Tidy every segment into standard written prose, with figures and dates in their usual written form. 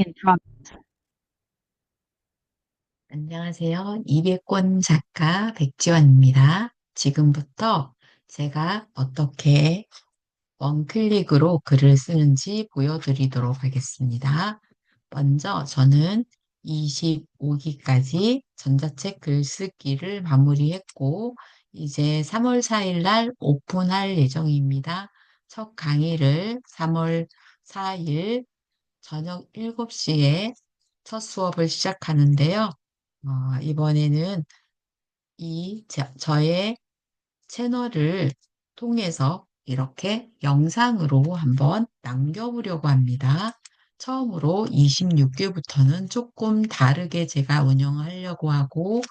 Recording in progress. 안녕하세요. 이백권 작가 백지원입니다. 지금부터 제가 어떻게 원클릭으로 글을 쓰는지 보여드리도록 하겠습니다. 먼저 저는 25기까지 전자책 글쓰기를 마무리했고, 이제 3월 4일 날 오픈할 예정입니다. 첫 강의를 3월 4일 저녁 7시에 첫 수업을 시작하는데요. 이번에는 저의 채널을 통해서 이렇게 영상으로 한번 남겨보려고 합니다. 처음으로 26기부터는 조금 다르게 제가 운영하려고 하고,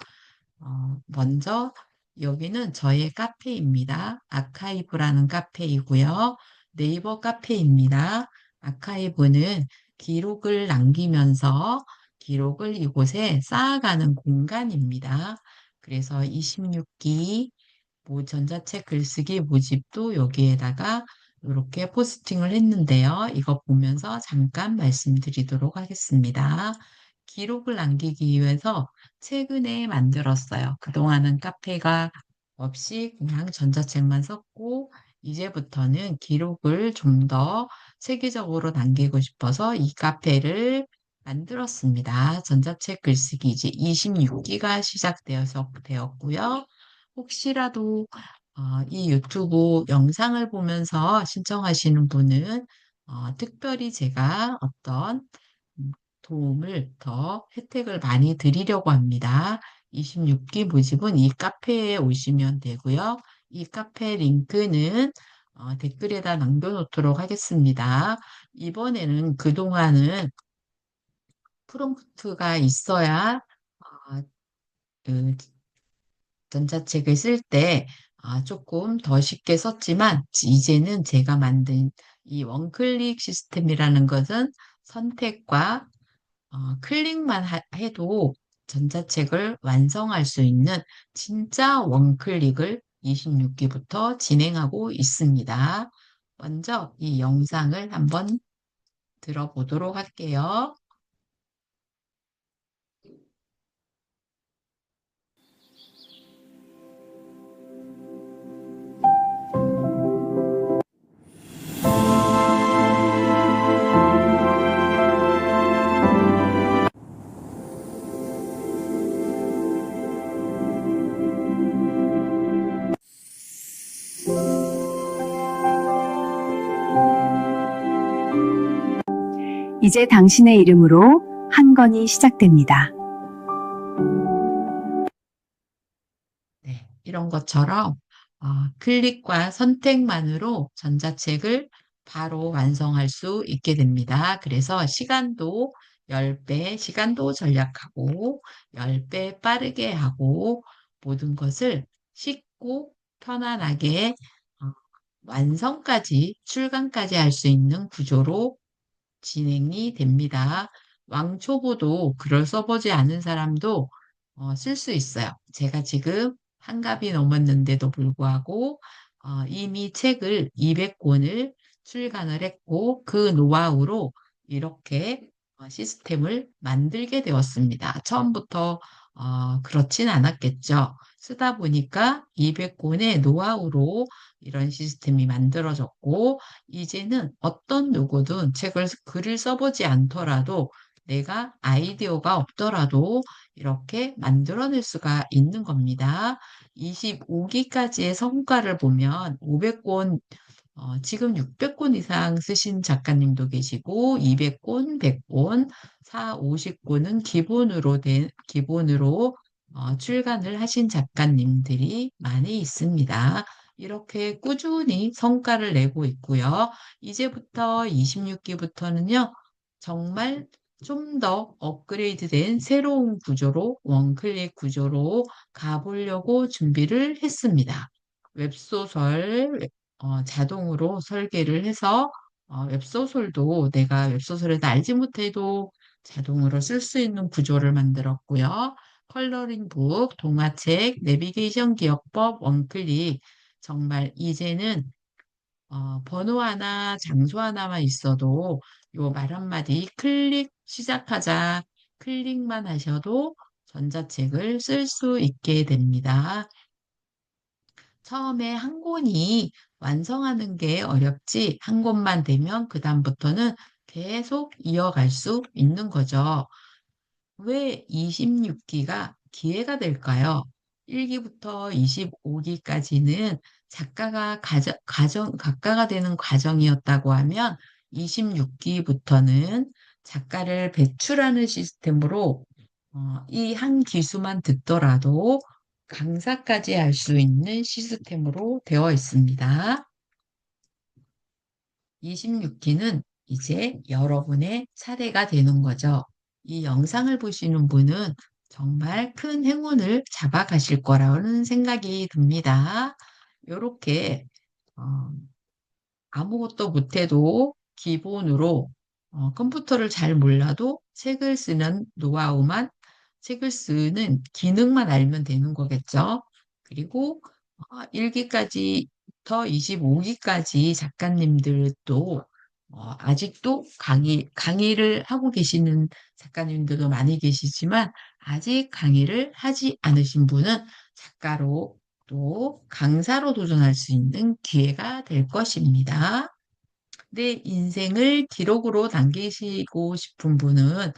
먼저 여기는 저의 카페입니다. 아카이브라는 카페이고요. 네이버 카페입니다. 아카이브는 기록을 남기면서 기록을 이곳에 쌓아가는 공간입니다. 그래서 26기 전자책 글쓰기 모집도 여기에다가 이렇게 포스팅을 했는데요. 이거 보면서 잠깐 말씀드리도록 하겠습니다. 기록을 남기기 위해서 최근에 만들었어요. 그동안은 카페가 없이 그냥 전자책만 썼고, 이제부터는 기록을 좀 더 체계적으로 남기고 싶어서 이 카페를 만들었습니다. 전자책 글쓰기 이제 26기가 시작되어서 되었고요. 혹시라도 이 유튜브 영상을 보면서 신청하시는 분은 특별히 제가 어떤 음, 도움을 더 혜택을 많이 드리려고 합니다. 26기 모집은 이 카페에 오시면 되고요. 이 카페 링크는 댓글에다 남겨놓도록 하겠습니다. 이번에는 그동안은 프롬프트가 있어야 그 전자책을 쓸 때 조금 더 쉽게 썼지만 이제는 제가 만든 이 원클릭 시스템이라는 것은 선택과 클릭만 해도 전자책을 완성할 수 있는 진짜 원클릭을 26기부터 진행하고 있습니다. 먼저 이 영상을 한번 들어보도록 할게요. 이제 당신의 이름으로 한 건이 시작됩니다. 네, 이런 것처럼 클릭과 선택만으로 전자책을 바로 완성할 수 있게 됩니다. 그래서 시간도 10배, 시간도 절약하고 10배 빠르게 하고 모든 것을 쉽고 편안하게 어, 완성까지, 출간까지 할 수 있는 구조로 진행이 됩니다. 왕초보도 글을 써보지 않은 사람도 쓸 수 있어요. 제가 지금 한갑이 넘었는데도 불구하고 이미 책을 200권을 출간을 했고 그 노하우로 이렇게 시스템을 만들게 되었습니다. 처음부터 그렇진 않았겠죠. 쓰다 보니까 200권의 노하우로 이런 시스템이 만들어졌고 이제는 어떤 누구든 글을 써보지 않더라도 내가 아이디어가 없더라도 이렇게 만들어낼 수가 있는 겁니다. 25기까지의 성과를 보면 500권, 지금 600권 이상 쓰신 작가님도 계시고, 200권, 100권, 50권은 기본으로 출간을 하신 작가님들이 많이 있습니다. 이렇게 꾸준히 성과를 내고 있고요. 이제부터 26기부터는요, 정말 좀 더 업그레이드된 새로운 구조로, 원클릭 구조로 가보려고 준비를 했습니다. 웹소설, 자동으로 설계를 해서 웹소설도 내가 웹소설에서 알지 못해도 자동으로 쓸 수 있는 구조를 만들었고요. 컬러링북, 동화책, 내비게이션 기억법, 원클릭, 정말 이제는 번호 하나, 장소 하나만 있어도 요 말 한마디 클릭 시작하자 클릭만 하셔도 전자책을 쓸 수 있게 됩니다. 처음에 한 권이 완성하는 게 어렵지 한 권만 되면 그다음부터는 계속 이어갈 수 있는 거죠. 왜 26기가 기회가 될까요? 1기부터 25기까지는 작가가 작가가 되는 과정이었다고 하면 26기부터는 작가를 배출하는 시스템으로 이 한 기수만 듣더라도 강사까지 할 수 있는 시스템으로 되어 있습니다. 26기는 이제 여러분의 차례가 되는 거죠. 이 영상을 보시는 분은 정말 큰 행운을 잡아가실 거라는 생각이 듭니다. 이렇게 아무것도 못해도 기본으로 컴퓨터를 잘 몰라도 책을 쓰는 노하우만, 책을 쓰는 기능만 알면 되는 거겠죠. 그리고 1기까지부터 25기까지 작가님들도 아직도 강의를 하고 계시는 작가님들도 많이 계시지만 아직 강의를 하지 않으신 분은 작가로 또 강사로 도전할 수 있는 기회가 될 것입니다. 내 인생을 기록으로 남기시고 싶은 분은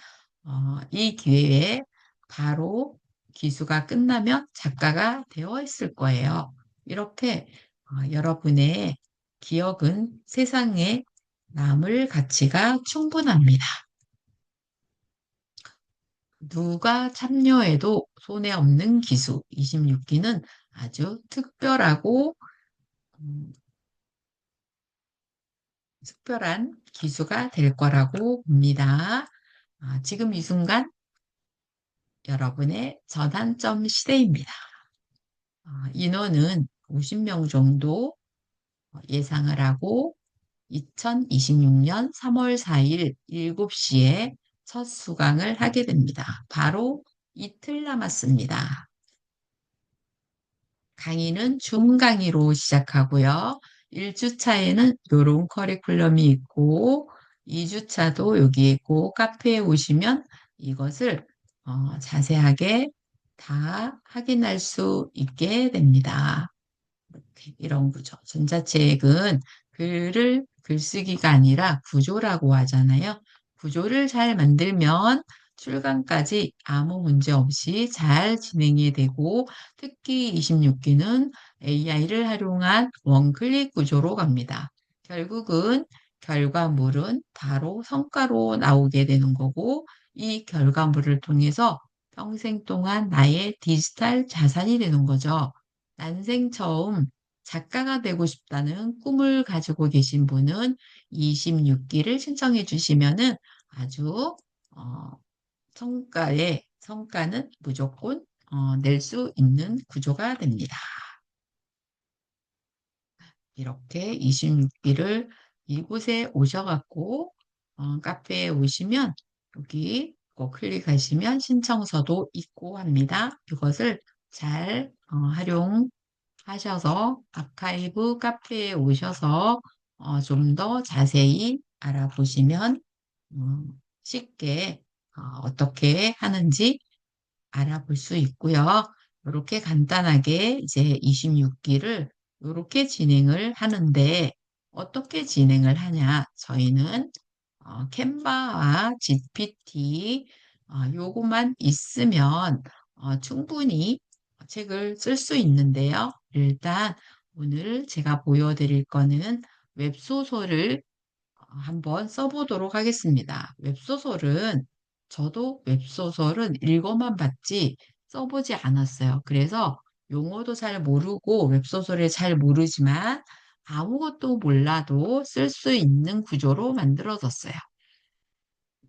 이 기회에 바로 기수가 끝나면 작가가 되어 있을 거예요. 이렇게 여러분의 기억은 세상에 남을 가치가 충분합니다. 누가 참여해도 손해 없는 기수 26기는 아주 음, 특별한 기수가 될 거라고 봅니다. 지금 이 순간 여러분의 전환점 시대입니다. 인원은 50명 정도 예상을 하고 2026년 3월 4일 7시에 첫 수강을 하게 됩니다. 바로 이틀 남았습니다. 강의는 줌 강의로 시작하고요. 1주차에는 이런 커리큘럼이 있고 2주차도 여기 있고 카페에 오시면 이것을 자세하게 다 확인할 수 있게 됩니다. 이런 구조. 전자책은 글쓰기가 아니라 구조라고 하잖아요. 구조를 잘 만들면 출간까지 아무 문제 없이 잘 진행이 되고 특히 26기는 AI를 활용한 원클릭 구조로 갑니다. 결국은 결과물은 바로 성과로 나오게 되는 거고 이 결과물을 통해서 평생 동안 나의 디지털 자산이 되는 거죠. 난생 처음 작가가 되고 싶다는 꿈을 가지고 계신 분은 26기를 신청해 주시면은 아주 어, 성과는 무조건 낼 수 있는 구조가 됩니다. 이렇게 26기를 이곳에 오셔갖고 카페에 오시면 여기 꼭 클릭하시면 신청서도 있고 합니다. 이것을 잘 활용하셔서 아카이브 카페에 오셔서 좀 더 자세히 알아보시면 쉽게 어떻게 하는지 알아볼 수 있고요. 이렇게 간단하게 이제 26기를 이렇게 진행을 하는데 어떻게 진행을 하냐? 저희는 캔바와 GPT 요거만 있으면 충분히 책을 쓸 수 있는데요. 일단 오늘 제가 보여드릴 거는 웹소설을 한번 써보도록 하겠습니다. 저도 웹소설은 읽어만 봤지 써보지 않았어요. 그래서 용어도 잘 모르고 웹소설을 잘 모르지만 아무것도 몰라도 쓸 수 있는 구조로 만들어졌어요.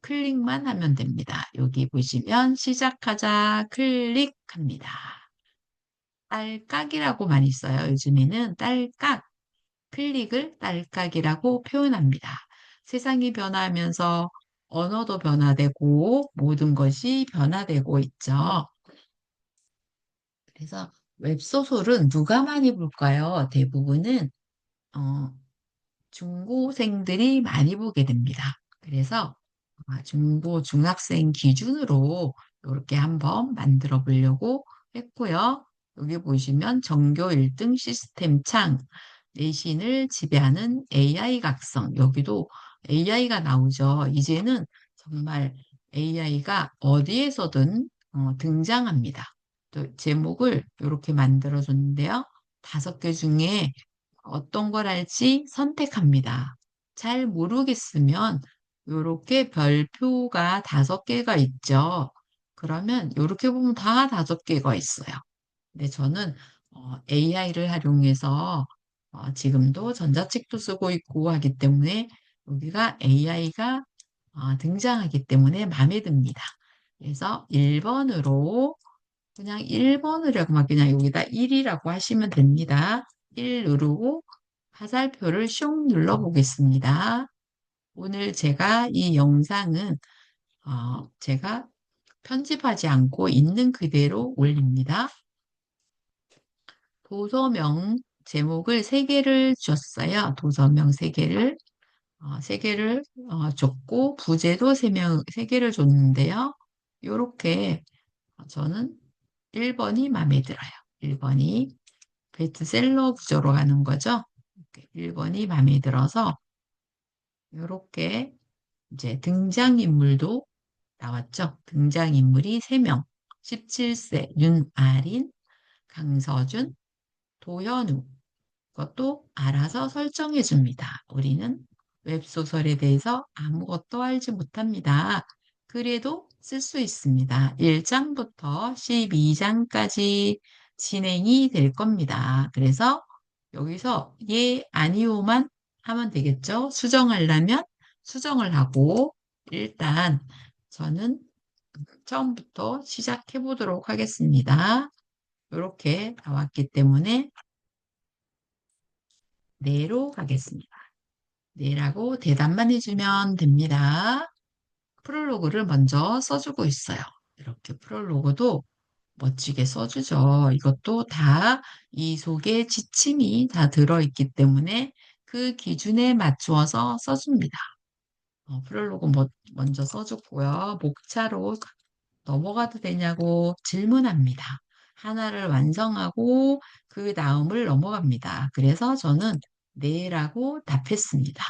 클릭만 하면 됩니다. 여기 보시면 시작하자 클릭합니다. 딸깍이라고 많이 써요. 요즘에는 딸깍. 클릭을 딸깍이라고 표현합니다. 세상이 변화하면서 언어도 변화되고 모든 것이 변화되고 있죠. 그래서 웹소설은 누가 많이 볼까요? 대부분은 어, 중고생들이 많이 보게 됩니다. 그래서 중고, 중학생 기준으로 이렇게 한번 만들어 보려고 했고요. 여기 보시면 전교 1등 시스템 창, 내신을 지배하는 AI 각성. 여기도 AI가 나오죠. 이제는 정말 AI가 어디에서든 등장합니다. 또 제목을 이렇게 만들어 줬는데요. 5개 중에 어떤 걸 할지 선택합니다. 잘 모르겠으면 이렇게 별표가 5개가 있죠. 그러면 이렇게 보면 다 5개가 있어요. 근데 저는 AI를 활용해서 지금도 전자책도 쓰고 있고 하기 때문에 여기가 AI가 등장하기 때문에 마음에 듭니다. 그래서 1번으로 그냥 1번이라고만 그냥 여기다 1이라고 하시면 됩니다. 1 누르고 화살표를 슉 눌러보겠습니다. 오늘 제가 이 영상은 제가 편집하지 않고 있는 그대로 올립니다. 도서명 제목을 3개를 줬어요. 도서명 3개를. 3개를 줬고, 부제도 3개를 줬는데요. 요렇게 저는 1번이 마음에 들어요. 1번이 베스트셀러 구조로 가는 거죠. 1번이 마음에 들어서 요렇게 이제 등장인물도 나왔죠. 등장인물이 3명. 17세 윤아린, 강서준, 도현우. 그것도 알아서 설정해 줍니다. 우리는 웹소설에 대해서 아무것도 알지 못합니다. 그래도 쓸 수 있습니다. 1장부터 12장까지 진행이 될 겁니다. 그래서 여기서 예, 아니오만 하면 되겠죠? 수정하려면 수정을 하고 일단 저는 처음부터 시작해 보도록 하겠습니다. 이렇게 나왔기 때문에 네로 가겠습니다. 네라고 대답만 해주면 됩니다. 프롤로그를 먼저 써주고 있어요. 이렇게 프롤로그도 멋지게 써주죠. 이것도 다 이 속에 지침이 다 들어있기 때문에 그 기준에 맞추어서 써줍니다. 프롤로그 먼저 써줬고요. 목차로 넘어가도 되냐고 질문합니다. 하나를 완성하고 그 다음을 넘어갑니다. 그래서 저는 네라고 답했습니다.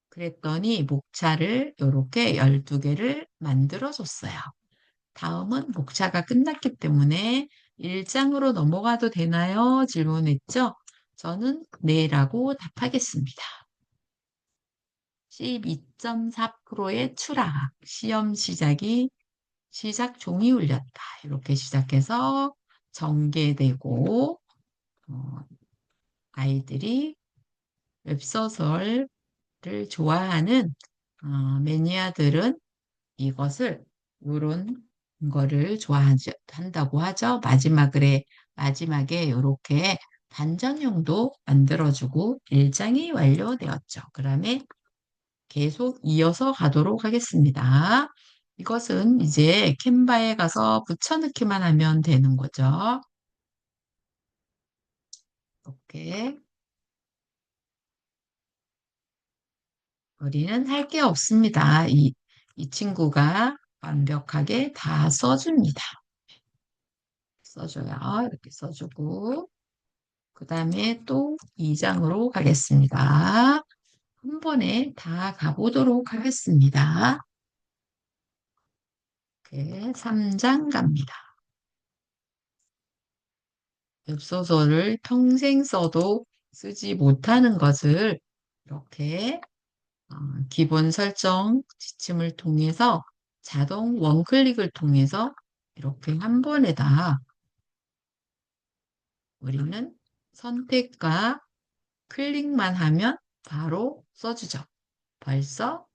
그랬더니 목차를 이렇게 12개를 만들어 줬어요. 다음은 목차가 끝났기 때문에 1장으로 넘어가도 되나요? 질문했죠? 저는 네라고 답하겠습니다. 12.4%의 추락, 시험 시작이 시작 종이 울렸다. 이렇게 시작해서 전개되고 아이들이 웹소설을 좋아하는 매니아들은 이것을 이런 거를 좋아한다고 하죠. 마지막에 이렇게 반전형도 만들어주고 1장이 완료되었죠. 그다음에 계속 이어서 가도록 하겠습니다. 이것은 이제 캔바에 가서 붙여넣기만 하면 되는 거죠. 이렇게 우리는 할 게 없습니다. 이 친구가 완벽하게 다 써줍니다. 써줘요. 이렇게 써주고 그 다음에 또 2장으로 가겠습니다. 한 번에 다 가보도록 하겠습니다. 이렇게 3장 갑니다. 웹소설을 평생 써도 쓰지 못하는 것을 이렇게 기본 설정 지침을 통해서 자동 원클릭을 통해서 이렇게 한 번에다 우리는 선택과 클릭만 하면 바로 써주죠. 벌써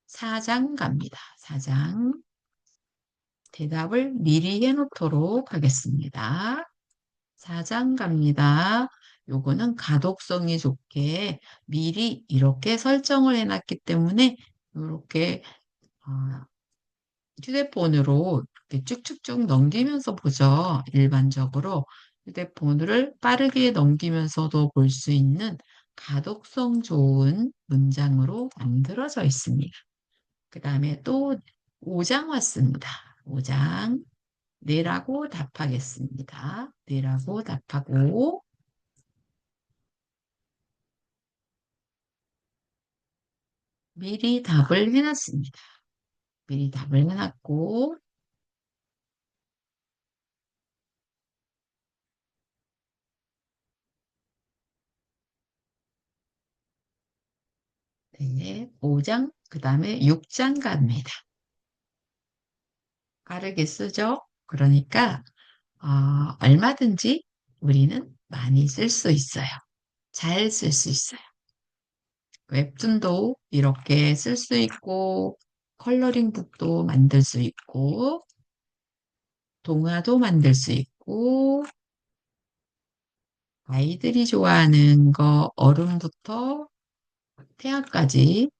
4장 갑니다. 4장 대답을 미리 해놓도록 하겠습니다. 4장 갑니다. 요거는 가독성이 좋게 미리 이렇게 설정을 해놨기 때문에 이렇게 휴대폰으로 이렇게 쭉쭉쭉 넘기면서 보죠. 일반적으로 휴대폰을 빠르게 넘기면서도 볼 수 있는 가독성 좋은 문장으로 만들어져 있습니다. 그 다음에 또 5장 왔습니다. 5장. 네라고 답하겠습니다. 네라고 답하고, 미리 답을 해놨습니다. 미리 답을 해놨고, 네, 5장, 그 다음에 6장 갑니다. 빠르게 쓰죠? 그러니까, 얼마든지 우리는 많이 쓸 수 있어요. 잘 쓸 수 있어요. 웹툰도 이렇게 쓸 수 있고, 컬러링북도 만들 수 있고, 동화도 만들 수 있고, 아이들이 좋아하는 거 어른부터 태아까지,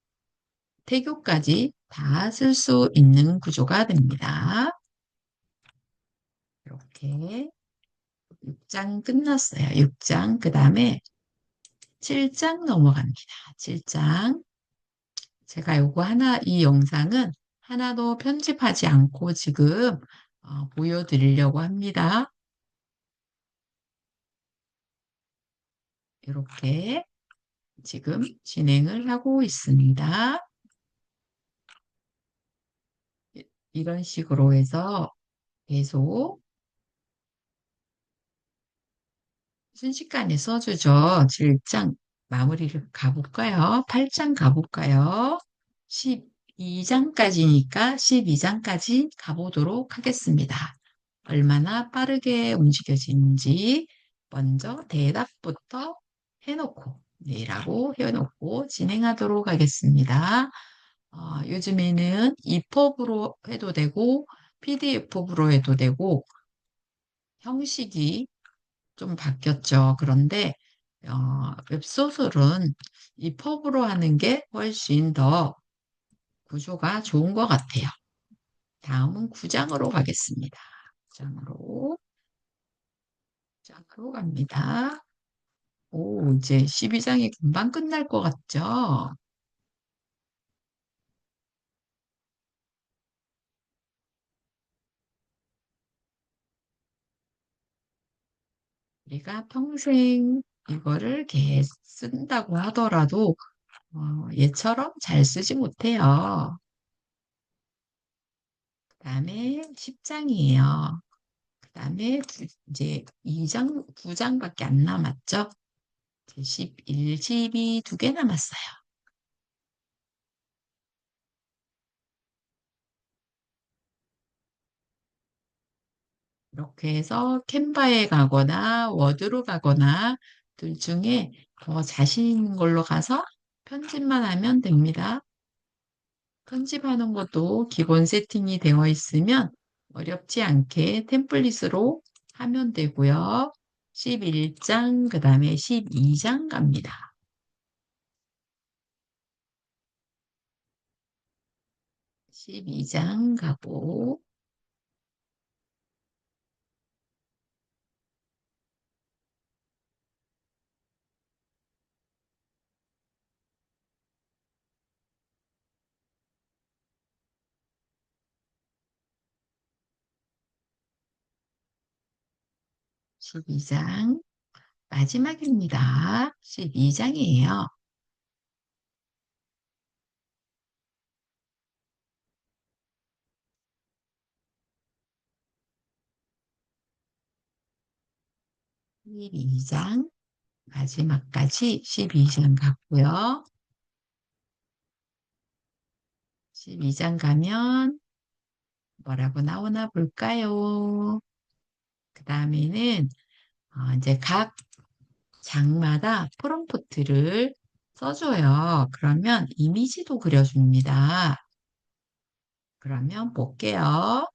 태교까지 다 쓸 수 있는 구조가 됩니다. 이렇게 6장 끝났어요. 6장. 그 다음에 7장 넘어갑니다. 7장. 제가 요거 하나, 이 영상은 하나도 편집하지 않고 지금 보여드리려고 합니다. 이렇게 지금 진행을 하고 있습니다. 이런 식으로 해서 계속 순식간에 써주죠. 7장 마무리를 가볼까요? 8장 가볼까요? 12장까지니까 12장까지 가보도록 하겠습니다. 얼마나 빠르게 움직여지는지 먼저 대답부터 해놓고, 네라고 해놓고 진행하도록 하겠습니다. 요즘에는 EPUB으로 해도 되고, PDF로 해도 되고, 형식이 좀 바뀌었죠. 그런데 웹소설은 EPUB으로 하는 게 훨씬 더 구조가 좋은 것 같아요. 다음은 9장으로 가겠습니다. 9장으로 갑니다. 오, 이제 12장이 금방 끝날 것 같죠? 우리가 평생 이거를 계속 쓴다고 하더라도 얘처럼 잘 쓰지 못해요. 그 다음에 10장이에요. 그 다음에 이제 2장, 9장밖에 안 남았죠? 이제 11, 12 두 개 남았어요. 이렇게 해서 캔바에 가거나 워드로 가거나 둘 중에 더 자신 있는 걸로 가서 편집만 하면 됩니다. 편집하는 것도 기본 세팅이 되어 있으면 어렵지 않게 템플릿으로 하면 되고요. 11장, 그 다음에 12장 갑니다. 12장 가고, 12장 마지막입니다. 12장이에요. 12장 마지막까지 12장 갔고요. 12장 가면 뭐라고 나오나 볼까요? 그 다음에는 이제 각 장마다 프롬프트를 써줘요. 그러면 이미지도 그려줍니다. 그러면 볼게요.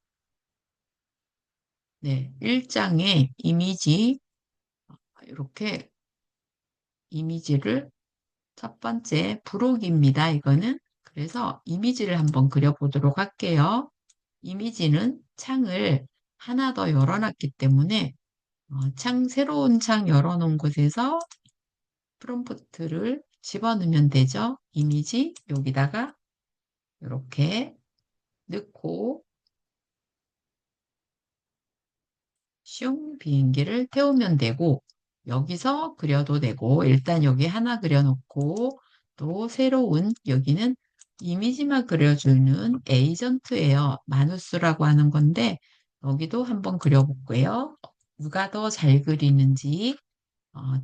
네, 1장에 이미지, 이렇게 이미지를 첫 번째 부록입니다. 이거는. 그래서 이미지를 한번 그려보도록 할게요. 이미지는 창을 하나 더 열어놨기 때문에 새로운 창 열어놓은 곳에서 프롬프트를 집어넣으면 되죠. 이미지 여기다가 이렇게 넣고 슝 비행기를 태우면 되고 여기서 그려도 되고 일단 여기 하나 그려놓고 또 새로운 여기는 이미지만 그려주는 에이전트예요. 마누스라고 하는 건데 여기도 한번 그려볼게요. 누가 더 잘 그리는지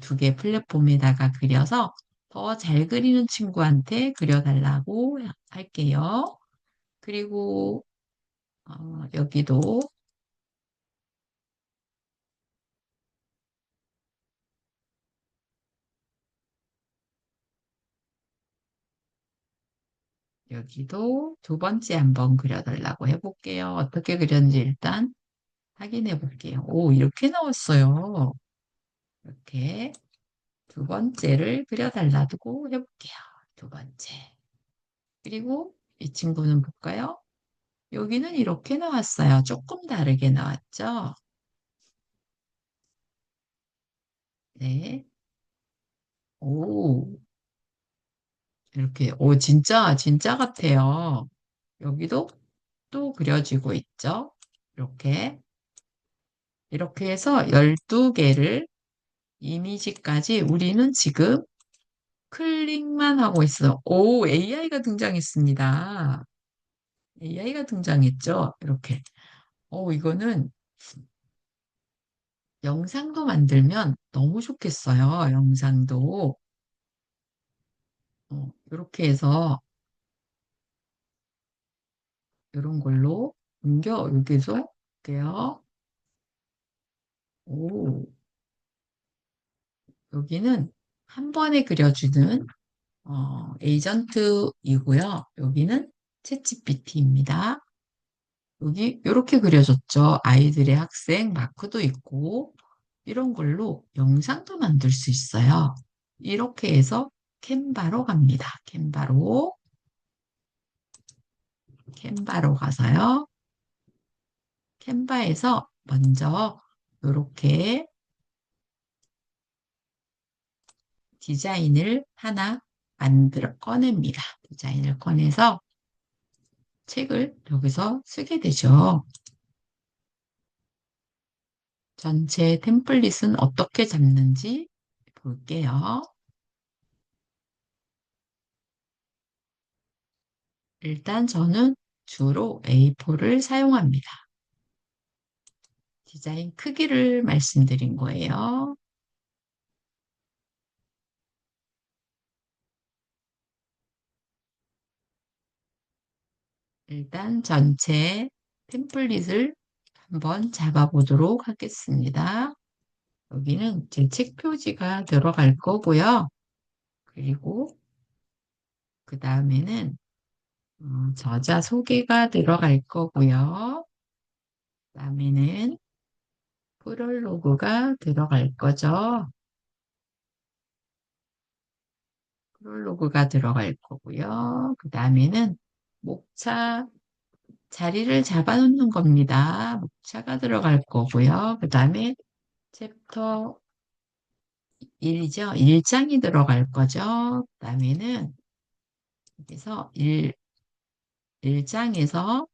두 개 플랫폼에다가 그려서 더 잘 그리는 친구한테 그려달라고 할게요. 그리고 여기도 여기도 두 번째 한번 그려달라고 해볼게요. 어떻게 그렸는지 일단 확인해 볼게요. 오, 이렇게 나왔어요. 이렇게 두 번째를 그려달라고 해볼게요. 두 번째. 그리고 이 친구는 볼까요? 여기는 이렇게 나왔어요. 조금 다르게 나왔죠? 네. 오, 이렇게, 오, 진짜 같아요. 여기도 또 그려지고 있죠? 이렇게. 이렇게 해서 12개를 이미지까지 우리는 지금 클릭만 하고 있어요. 오, AI가 등장했습니다. AI가 등장했죠? 이렇게. 이거는 영상도 만들면 너무 좋겠어요. 영상도. 이렇게 해서 이런 걸로 옮겨 여기서 볼게요. 오, 여기는 한 번에 그려주는 에이전트이고요. 여기는 챗GPT입니다. 여기 이렇게 그려졌죠. 아이들의 학생 마크도 있고 이런 걸로 영상도 만들 수 있어요. 이렇게 해서 캔바로 갑니다. 캔바로 가서요. 캔바에서 먼저 이렇게 디자인을 하나 꺼냅니다. 디자인을 꺼내서 책을 여기서 쓰게 되죠. 전체 템플릿은 어떻게 잡는지 볼게요. 일단 저는 주로 A4를 사용합니다. 디자인 크기를 말씀드린 거예요. 일단 전체 템플릿을 한번 잡아보도록 하겠습니다. 여기는 제 책 표지가 들어갈 거고요. 그리고 그 다음에는 저자 소개가 들어갈 거고요. 그 다음에는 프롤로그가 들어갈 거죠. 프롤로그가 들어갈 거고요. 그 다음에는 목차 자리를 잡아놓는 겁니다. 목차가 들어갈 거고요. 그 다음에 챕터 1이죠. 1장이 들어갈 거죠. 그 다음에는 여기서 1장에서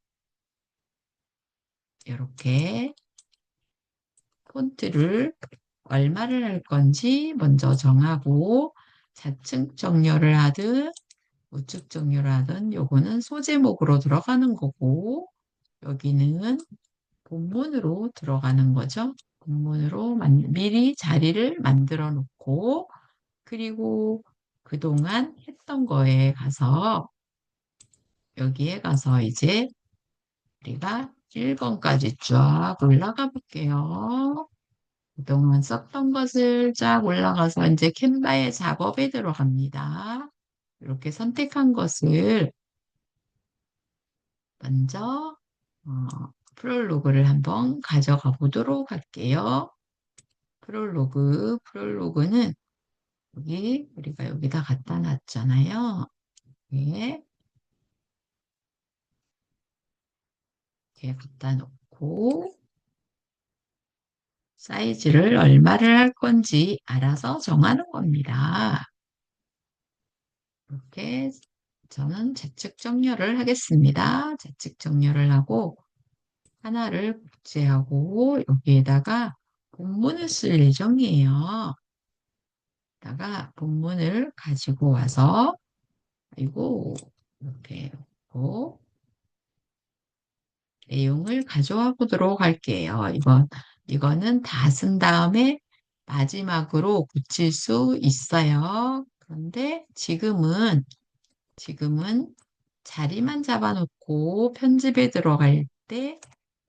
이렇게 폰트를 얼마를 할 건지 먼저 정하고 좌측 정렬을 하든 우측 정렬을 하든 요거는 소제목으로 들어가는 거고 여기는 본문으로 들어가는 거죠. 본문으로 미리 자리를 만들어 놓고 그리고 그동안 했던 거에 가서 여기에 가서 이제 우리가 1번까지 쫙 올라가 볼게요. 그동안 썼던 것을 쫙 올라가서 이제 캔바의 작업에 들어갑니다. 이렇게 선택한 것을 먼저 프롤로그를 한번 가져가 보도록 할게요. 프롤로그는 여기 우리가 여기다 갖다 놨잖아요. 예, 이렇게 갖다 놓고 사이즈를 얼마를 할 건지 알아서 정하는 겁니다. 이렇게 저는 좌측 정렬을 하겠습니다. 좌측 정렬을 하고 하나를 복제하고 여기에다가 본문을 쓸 예정이에요. 다가 본문을 가지고 와서 그리고 이렇게 놓고 내용을 가져와 보도록 할게요. 이거는 다 쓴 다음에 마지막으로 붙일 수 있어요. 그런데 지금은 자리만 잡아놓고 편집에 들어갈 때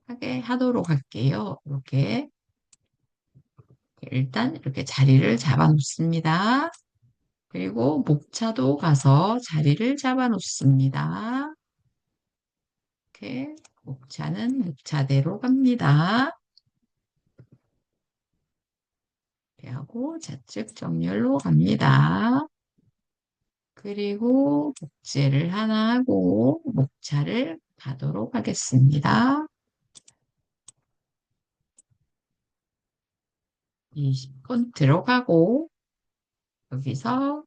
하게 하도록 할게요. 이렇게 일단 이렇게 자리를 잡아 놓습니다. 그리고 목차도 가서 자리를 잡아 놓습니다. 이렇게 목차는 목차대로 갑니다. 이렇게 하고 좌측 정렬로 갑니다. 그리고 복제를 하나 하고 목차를 가도록 하겠습니다. 20분 들어가고 여기서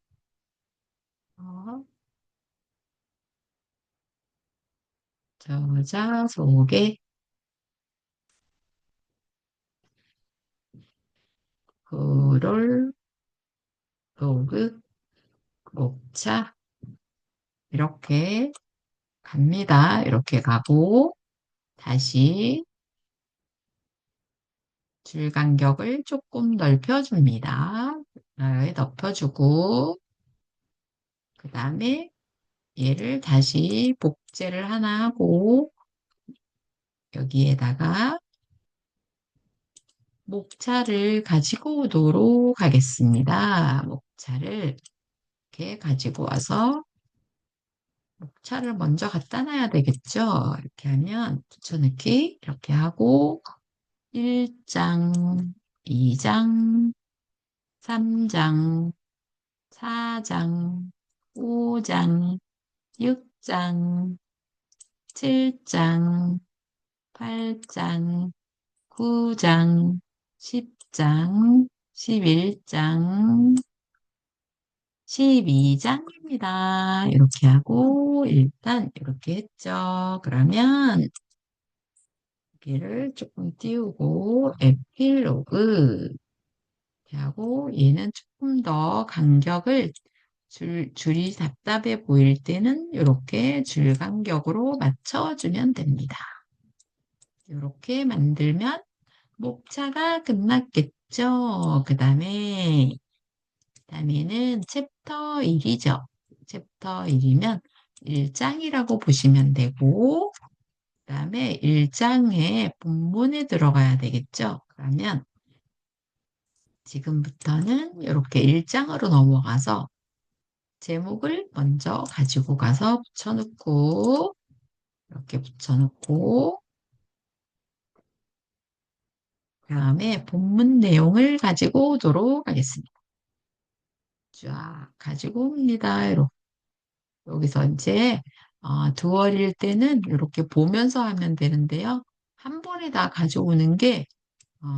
어, 저자 소개 글을 로그 목차 이렇게 갑니다. 이렇게 가고 다시 줄 간격을 조금 넓혀줍니다. 넓혀주고 그 다음에 얘를 다시 복제를 하나 하고 여기에다가 목차를 가지고 오도록 하겠습니다. 목차를 이렇게 가지고 와서 목차를 먼저 갖다 놔야 되겠죠. 이렇게 하면 붙여넣기 이렇게 하고 1장, 2장, 3장, 4장, 5장, 6장, 7장, 8장, 9장, 10장, 11장, 12장입니다. 이렇게 하고 일단 이렇게 했죠. 그러면 여기를 조금 띄우고 에필로그 이렇게 하고 얘는 조금 더 간격을 줄이 답답해 보일 때는 이렇게 줄 간격으로 맞춰주면 됩니다. 이렇게 만들면 목차가 끝났겠죠. 그다음에는 챕터 1이죠. 챕터 1이면 1장이라고 보시면 되고 그다음에 1장에 본문에 들어가야 되겠죠. 그러면 지금부터는 이렇게 1장으로 넘어가서 제목을 먼저 가지고 가서 붙여놓고 이렇게 붙여놓고 그다음에 본문 내용을 가지고 오도록 하겠습니다. 쫙 가지고 옵니다. 이렇게. 여기서 이제 두 월일 때는 이렇게 보면서 하면 되는데요. 한 번에 다 가져오는 게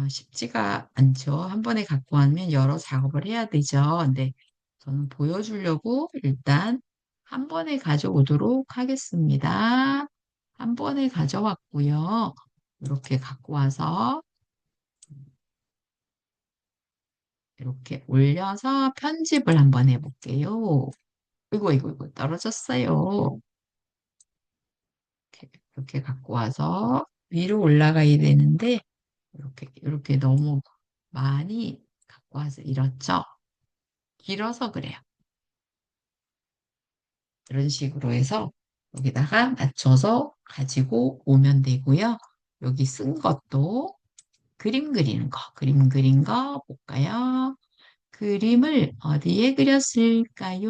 쉽지가 않죠. 한 번에 갖고 가면 여러 작업을 해야 되죠. 근데 저는 보여주려고 일단 한 번에 가져오도록 하겠습니다. 한 번에 가져왔고요. 이렇게 갖고 와서 이렇게 올려서 편집을 한번 해볼게요. 이거 떨어졌어요. 이렇게 갖고 와서 위로 올라가야 되는데 이렇게 너무 많이 갖고 와서 이렇죠. 길어서 그래요. 이런 식으로 해서 여기다가 맞춰서 가지고 오면 되고요. 여기 쓴 것도 그림 그린 거 볼까요? 그림을 어디에 그렸을까요?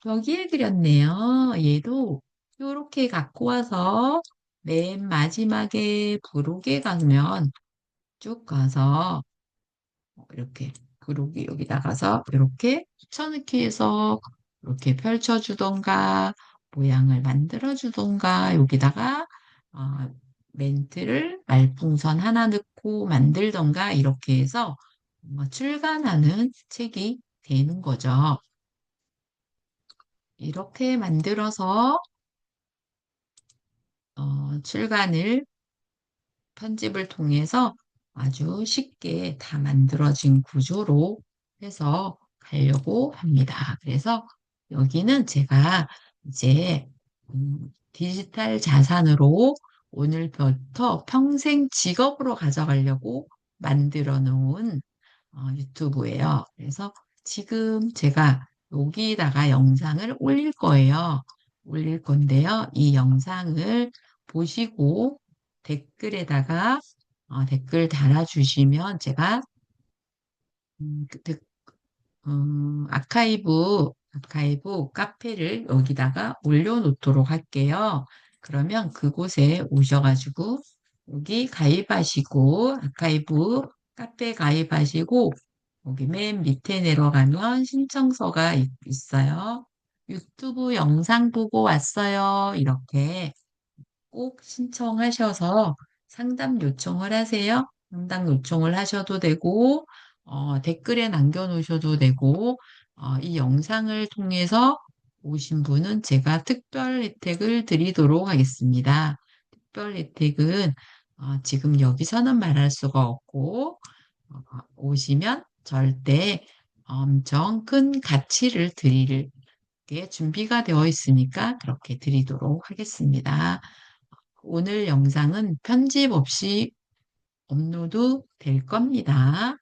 여기에 그렸네요. 얘도 이렇게 갖고 와서 맨 마지막에 부록에 가면 쭉 가서 이렇게 부록이 여기 나가서 이렇게 붙여넣기 해서 이렇게 펼쳐주던가 모양을 만들어주던가 여기다가 어, 멘트를 말풍선 하나 넣고 만들던가 이렇게 해서 출간하는 책이 되는 거죠. 이렇게 만들어서 출간을 편집을 통해서 아주 쉽게 다 만들어진 구조로 해서 가려고 합니다. 그래서 여기는 제가 이제 디지털 자산으로 오늘부터 평생 직업으로 가져가려고 만들어 놓은 유튜브예요. 그래서 지금 제가 여기다가 영상을 올릴 거예요. 올릴 건데요. 이 영상을 보시고 댓글에다가 댓글 달아주시면 제가 그 아카이브 카페를 여기다가 올려놓도록 할게요. 그러면 그곳에 오셔가지고 여기 가입하시고 아카이브 카페 가입하시고 여기 맨 밑에 내려가면 신청서가 있어요. 유튜브 영상 보고 왔어요. 이렇게 꼭 신청하셔서 상담 요청을 하세요. 상담 요청을 하셔도 되고, 댓글에 남겨놓으셔도 되고, 이 영상을 통해서 오신 분은 제가 특별 혜택을 드리도록 하겠습니다. 특별 혜택은 지금 여기서는 말할 수가 없고, 오시면 절대 엄청 큰 가치를 드릴 게 준비가 되어 있으니까 그렇게 드리도록 하겠습니다. 오늘 영상은 편집 없이 업로드 될 겁니다.